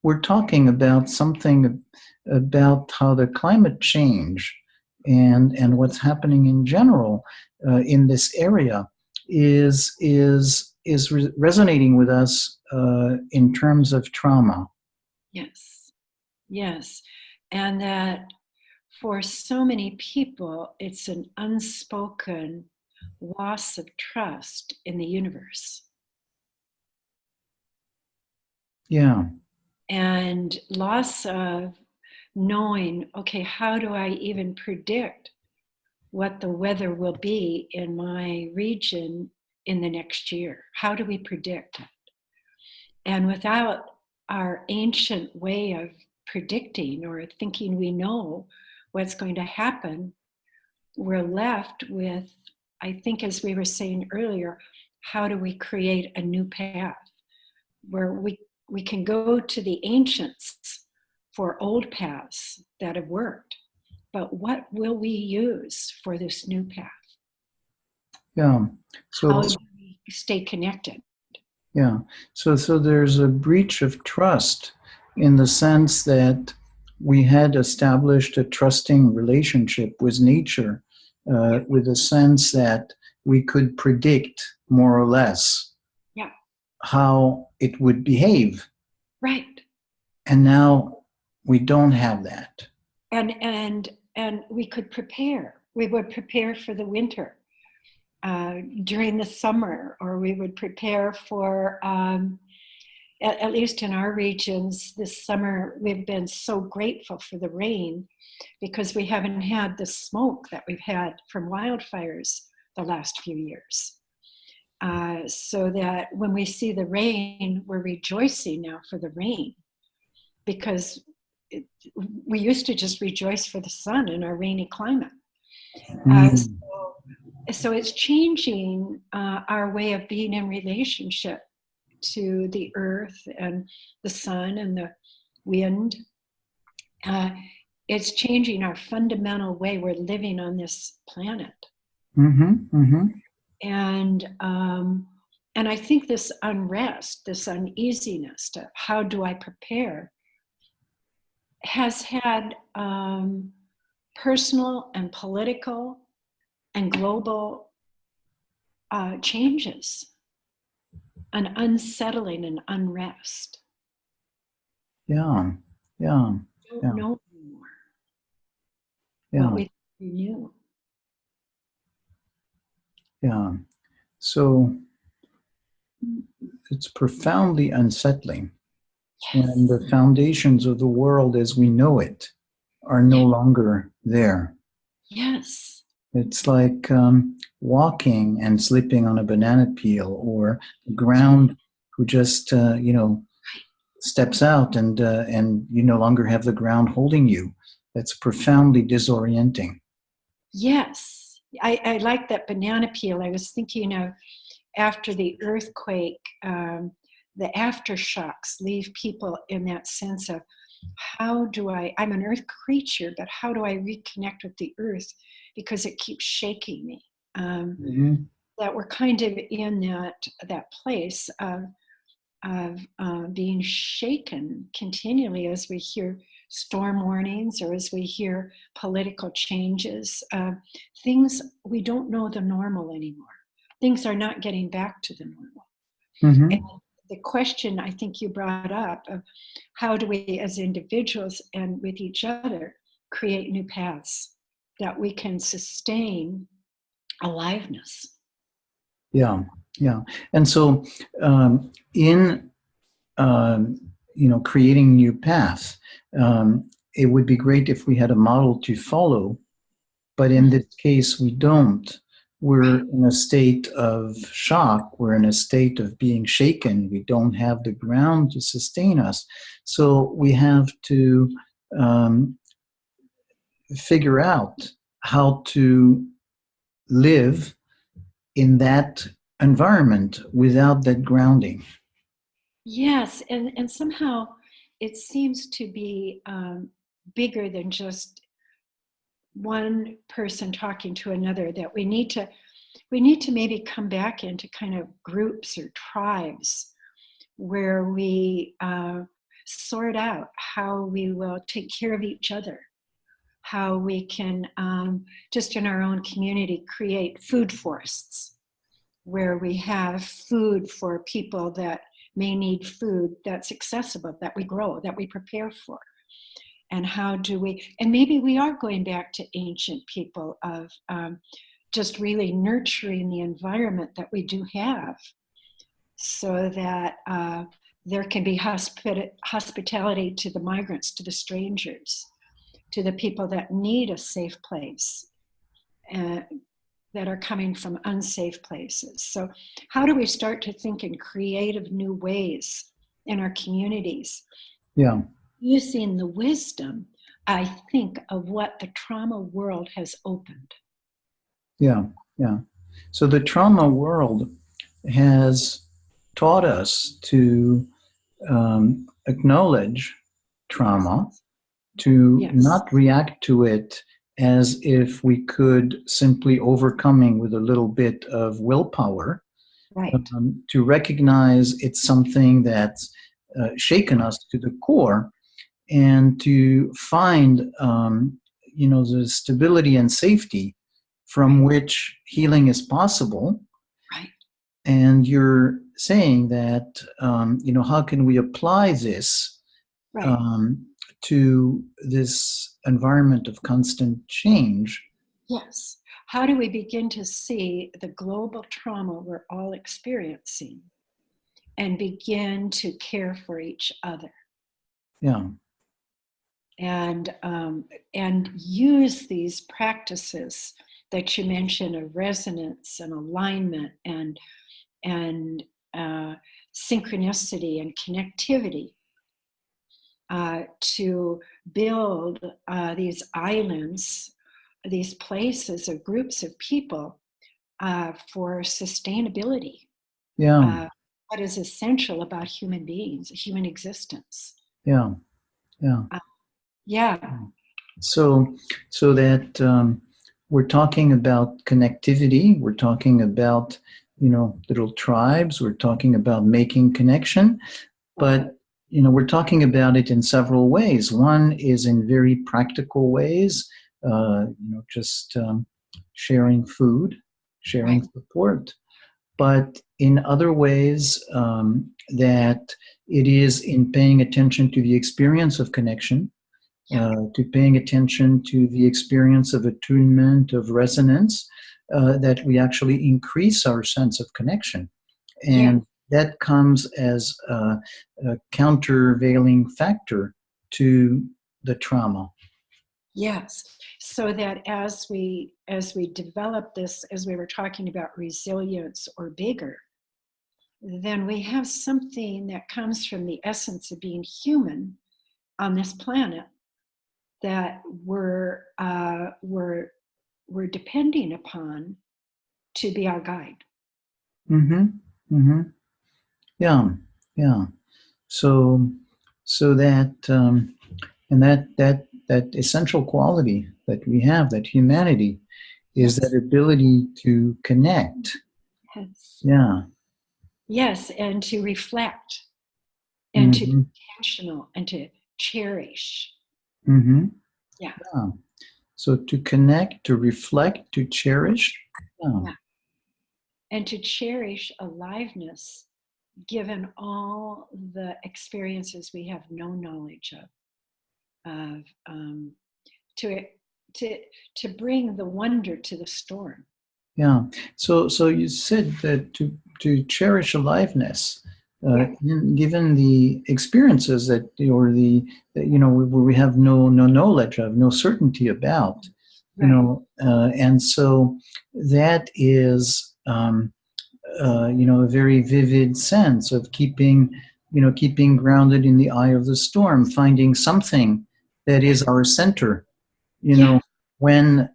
we're talking about something about how the climate change and what's happening in general in this area is resonating with us in terms of trauma. Yes, yes. And that for so many people, it's an unspoken loss of trust in the universe. Yeah. And loss of knowing, okay, how do I even predict what the weather will be in my region in the next year? How do we predict it? And without our ancient way of predicting or thinking we know what's going to happen, we're left with, I think, as we were saying earlier, how do we create a new path where we can go to the ancients for old paths that have worked, but what will we use for this new path? Yeah. So how do we stay connected? yeah. So there's a breach of trust in the sense that we had established a trusting relationship with nature, with a sense that we could predict more or less Yeah, how it would behave. right. And now we don't have that. And we could prepare. We would prepare for the winter during the summer, or we would prepare for, at least in our regions this summer, we've been so grateful for the rain because we haven't had the smoke that we've had from wildfires the last few years. So that when we see the rain, we're rejoicing now for the rain, because we used to just rejoice for the sun in our rainy climate. So it's changing our way of being in relationship to the earth and the sun and the wind. It's changing our fundamental way we're living on this planet. And I think this unrest, this uneasiness to how do I prepare, has had personal and political and global changes, an unsettling and unrest. Yeah. Don't know anymore what we knew. Yeah. So it's profoundly unsettling. Yes. And the foundations of the world as we know it are no longer there. Yes. It's like walking and slipping on a banana peel, or the ground who just, steps out and you no longer have the ground holding you. That's profoundly disorienting. Yes. I like that banana peel. I was thinking of after the earthquake, the aftershocks leave people in that sense of I'm an earth creature, but how do I reconnect with the earth? Because it keeps shaking me. That we're kind of in that place of being shaken continually as we hear storm warnings or as we hear political changes. Things, we don't know the normal anymore. Things are not getting back to the normal. And the question I think you brought up of how do we as individuals and with each other create new paths that we can sustain aliveness. Yeah. And so in creating new paths, it would be great if we had a model to follow, but in this case we don't. We're in a state of shock. We're in a state of being shaken. We don't have the ground to sustain us. So we have to figure out how to live in that environment without that grounding. Yes, and somehow it seems to be bigger than just one person talking to another, that we need to maybe come back into kind of groups or tribes where we sort out how we will take care of each other, how we can, just in our own community, create food forests where we have food for people that may need food that's accessible, that we grow, that we prepare for. And how do we, and maybe we are going back to ancient people of just really nurturing the environment that we do have, so that there can be hospitality to the migrants, to the strangers, to the people that need a safe place, that are coming from unsafe places. So how do we start to think in creative new ways in our communities? Yeah. Using the wisdom, I think, of what the trauma world has opened. Yeah. Yeah. So the trauma world has taught us to acknowledge trauma, to not react to it as if we could simply overcoming with a little bit of willpower, Right. To recognize it's something that's shaken us to the core, and to find the stability and safety from which healing is possible. Right. And you're saying that how can we apply this Right. to this environment of constant change? Yes. How do we begin to see the global trauma we're all experiencing and begin to care for each other? Yeah. And use these practices that you mentioned of resonance and alignment and synchronicity and connectivity, to build these islands, these places or groups of people, for sustainability. Yeah. What is essential about human beings, human existence. Yeah. Yeah. Yeah. So that we're talking about connectivity, we're talking about little tribes, we're talking about making connection, but we're talking about it in several ways. One is in very practical ways, just sharing food, sharing support, but in other ways, that it is in paying attention to the experience of connection, to paying attention to the experience of attunement, of resonance, that we actually increase our sense of connection. And that comes as a countervailing factor to the trauma. Yes. So that as we develop this, as we were talking about resilience or bigger, then we have something that comes from the essence of being human on this planet that we're depending upon to be our guide. Mm-hmm. Mm-hmm. Yeah. Yeah. So that and that essential quality that we have, that humanity, is that ability to connect. Yes. Yeah. Yes, and to reflect, and to be intentional, and to cherish. Mm-hmm. Yeah. So to connect, to reflect, to cherish. Yeah. And to cherish aliveness, given all the experiences we have no knowledge of, to bring the wonder to the storm. Yeah. So you said that to cherish aliveness, given the experiences that where we have no knowledge of, no certainty about, and so that is a very vivid sense of keeping grounded in the eye of the storm, finding something that is our center, when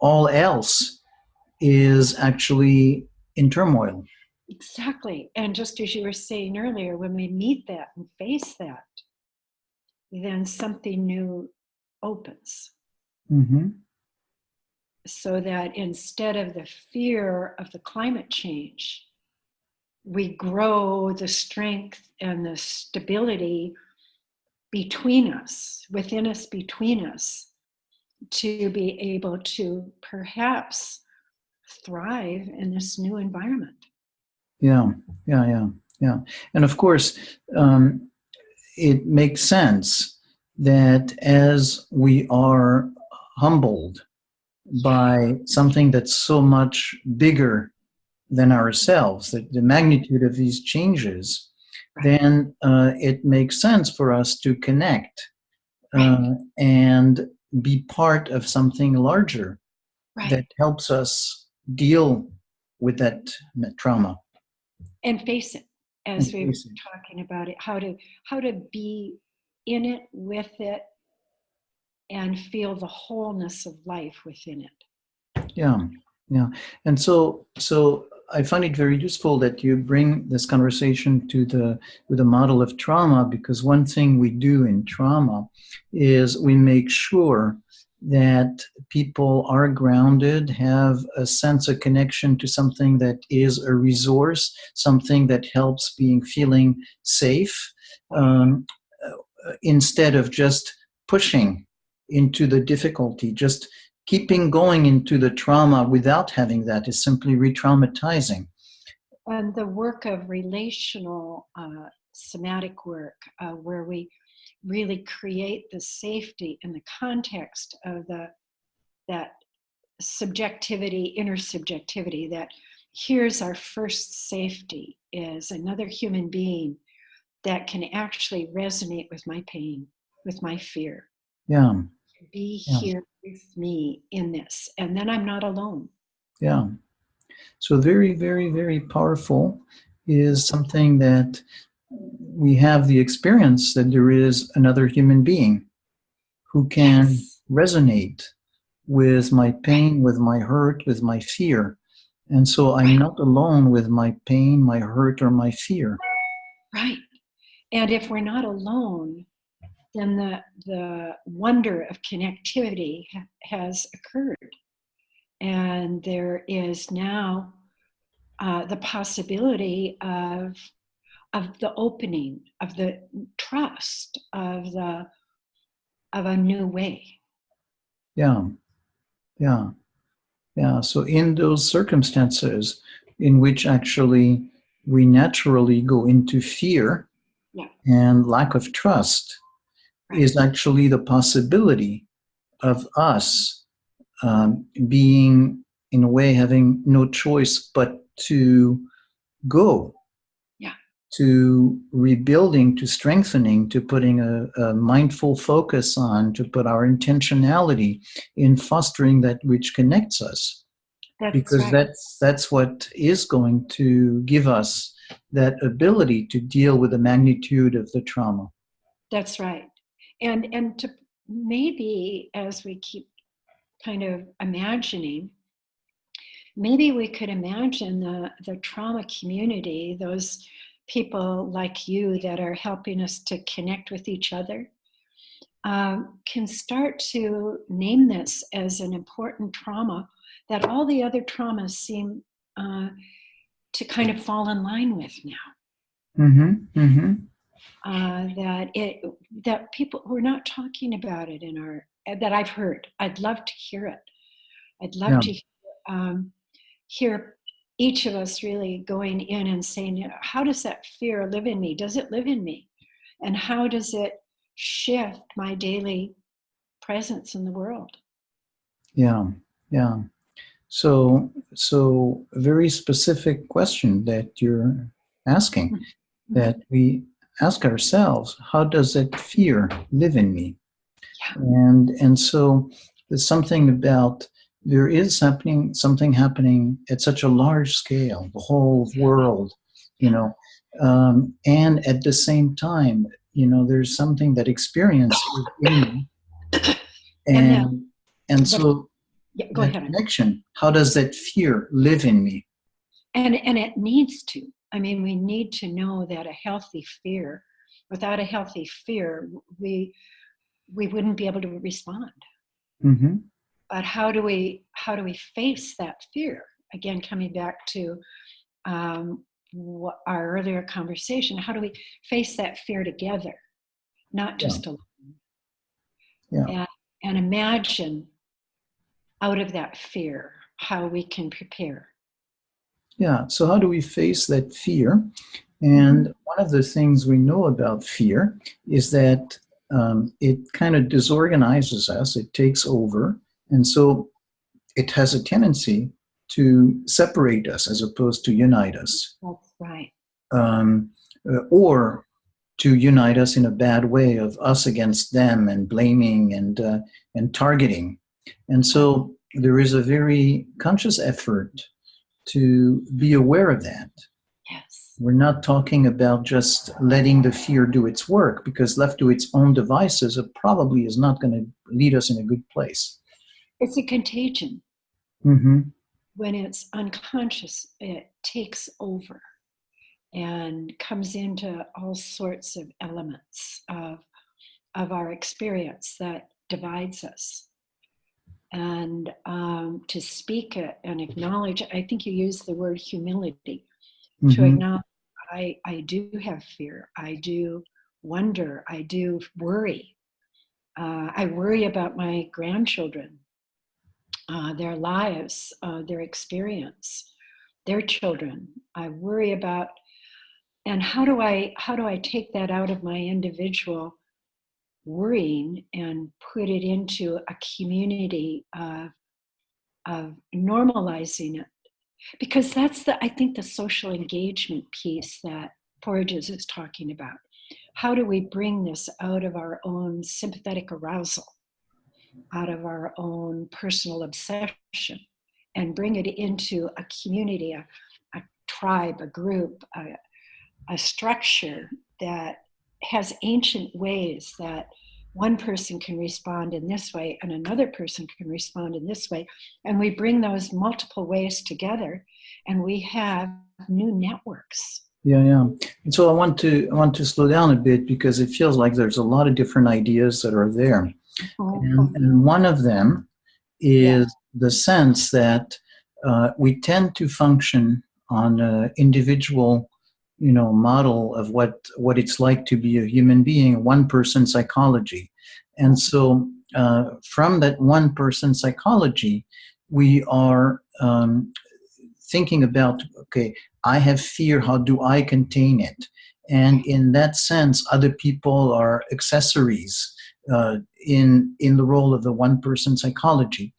all else is actually in turmoil. Exactly. And just as you were saying earlier, when we meet that and face that, then something new opens. Mm-hmm. So that instead of the fear of the climate change, we grow the strength and the stability between us, within us, between us, to be able to perhaps thrive in this new environment. Yeah, yeah, yeah, yeah. And of course, it makes sense that as we are humbled by something that's so much bigger than ourselves, that the magnitude of these changes, Right. then it makes sense for us to connect Right. and be part of something larger Right. that helps us deal with that trauma. And face it, And as we were face it. talking about it, how to be in it, with it, and feel the wholeness of life within it. Yeah, yeah. And so I find it very useful that you bring this conversation to the with the model of trauma, because one thing we do in trauma is we make sure that people are grounded, have a sense of connection to something that is a resource, something that helps being feeling safe, um, instead of just pushing into the difficulty. Just keeping going into the trauma without having that is simply re-traumatizing. And the work of relational somatic work, where we really create the safety in the context of that subjectivity, intersubjectivity, that here's our first safety is another human being that can actually resonate with my pain, with my fear. Yeah, Be yeah, here with me in this, and then I'm not alone. yeah. So very, very, very powerful is something that we have the experience that there is another human being who can Yes. resonate with my pain, with my hurt, with my fear. And so I'm Right. not alone with my pain, my hurt, or my fear. Right. And if we're not alone, then the wonder of connectivity has occurred. And there is now the possibility of the opening, of the trust, of a new way. Yeah, yeah, yeah. So in those circumstances in which actually we naturally go into fear Yeah. and lack of trust, Right. is actually the possibility of us being, in a way, having no choice but to go Yeah. to rebuilding, to strengthening, to putting a mindful focus on, to put our intentionality in fostering that which connects us, That's because right. that's what is going to give us that ability to deal with the magnitude of the trauma. That's right. And to maybe, as we keep kind of imagining, maybe we could imagine the trauma community, those people like you that are helping us to connect with each other, can start to name this as an important trauma that all the other traumas seem to kind of fall in line with now. Mm-hmm, mm-hmm. That people, we're not talking about it in our, that I've heard. I'd love to hear it. I'd love Yeah, to hear each of us really going in and saying, how does that fear live in me? Does it live in me? And how does it shift my daily presence in the world? yeah, yeah. So a very specific question that you're asking, Mm-hmm. that we ask ourselves: how does that fear live in me? Yeah. And so there's something about, there is something happening at such a large scale, the whole world, you Yeah. know, and at the same time, there's something that experience is in me, And the, and and the so yeah, go that ahead. connection, how does that fear live in me? And it needs to. I mean, we need to know that a healthy fear, without a healthy fear, we wouldn't be able to respond. Mm-hmm. But how do we face that fear? Again, coming back to our earlier conversation, how do we face that fear together not Yeah. just alone. Yeah. And imagine out of that fear how we can prepare. Yeah. So how do we face that fear? And one of the things we know about fear is that it kind of disorganizes us, it takes over. And so it has a tendency to separate us as opposed to unite us, That's right. um, or to unite us in a bad way of us against them and blaming and targeting. And so there is a very conscious effort to be aware of that. Yes. We're not talking about just letting the fear do its work, because left to its own devices, it probably is not going to lead us in a good place. It's a contagion. Mm-hmm. When it's unconscious, it takes over and comes into all sorts of elements of our experience that divides us. And to speak it and acknowledge, I think you use the word humility, to Mm-hmm. acknowledge I do have fear, I do wonder, I do worry. I worry about my grandchildren, their lives, their experience, their children. I worry about, and how do I take that out of my individual worrying and put it into a community of normalizing it? Because that's I think the social engagement piece that Porges is talking about. How do we bring this out of our own sympathetic arousal, out of our own personal obsession, and bring it into a community, a tribe, a group, a structure that has ancient ways that one person can respond in this way and another person can respond in this way, and we bring those multiple ways together and we have new networks. Yeah, yeah. And so I want to slow down a bit, because it feels like there's a lot of different ideas that are there. And one of them Yeah, is the sense that we tend to function on an individual, model of what it's like to be a human being, one person psychology. And so from that one person psychology, we are thinking about, okay, I have fear, how do I contain it? And in that sense, other people are accessories in the role of the one person psychology.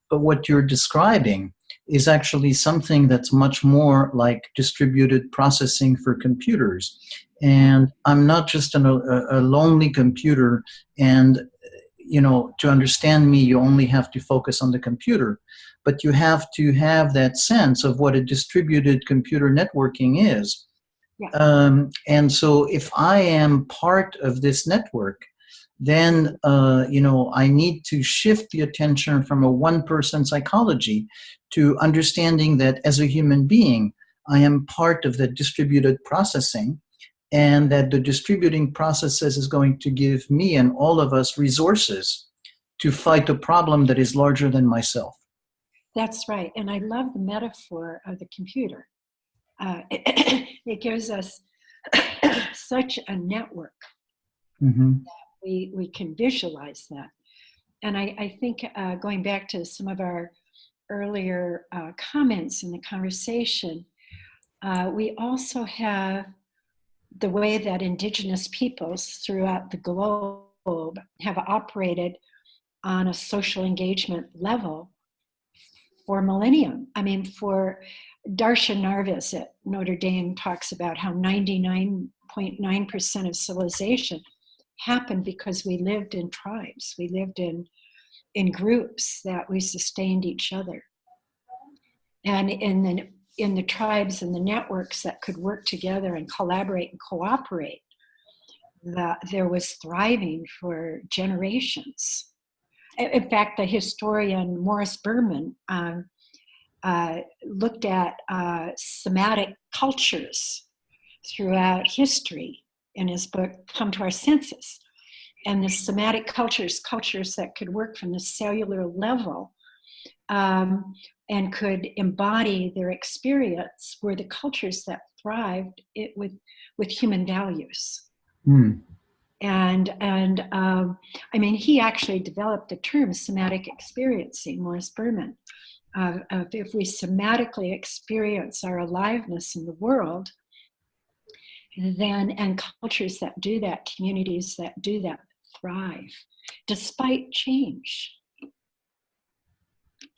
But what you're describing is actually something that's much more like distributed processing for computers. And I'm not just a lonely computer, and to understand me, you only have to focus on the computer, but you have to have that sense of what a distributed computer networking is. yeah, And so if I am part of this network, then I need to shift the attention from a one-person psychology to understanding that as a human being, I am part of the distributed processing, and that the distributing processes is going to give me and all of us resources to fight a problem that is larger than myself. that's right. And I love the metaphor of the computer. It gives us such a network. Mm-hmm. We can visualize that. And I think going back to some of our earlier comments in the conversation, we also have the way that Indigenous peoples throughout the globe have operated on a social engagement level for millennium. I mean, for Darshan Narvis at Notre Dame talks about how 99.9% of civilization happened because we lived in tribes. We lived in groups that we sustained each other. And in the tribes and the networks that could work together and collaborate and cooperate, that there was thriving for generations. In fact, the historian Morris Berman looked at somatic cultures throughout history in his book, Come to Our Senses. And the somatic cultures that could work from the cellular level and could embody their experience, were the cultures that thrived with human values. Mm. I mean, he actually developed the term somatic experiencing, Morris Berman, of if we somatically experience our aliveness in the world, then, and cultures that do that, communities that do that, thrive despite change.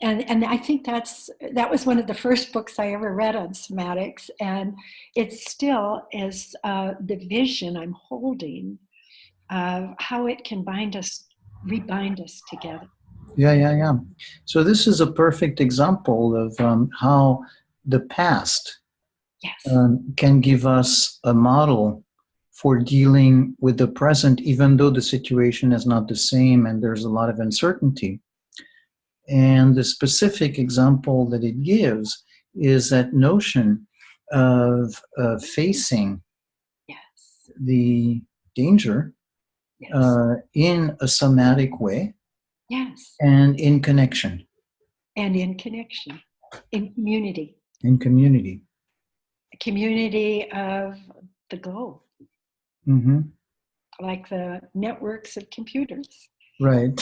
And I think that was one of the first books I ever read on somatics, and it still is the vision I'm holding of how it can rebind us together. Yeah. So this is a perfect example of how the past Yes, can give us a model for dealing with the present, even though the situation is not the same and there's a lot of uncertainty. And the specific example that it gives is that notion of facing yes, the danger yes, in a somatic way yes. and in connection, And in connection, in community, in community. a community of the globe, Hmm. like the networks of computers. Right.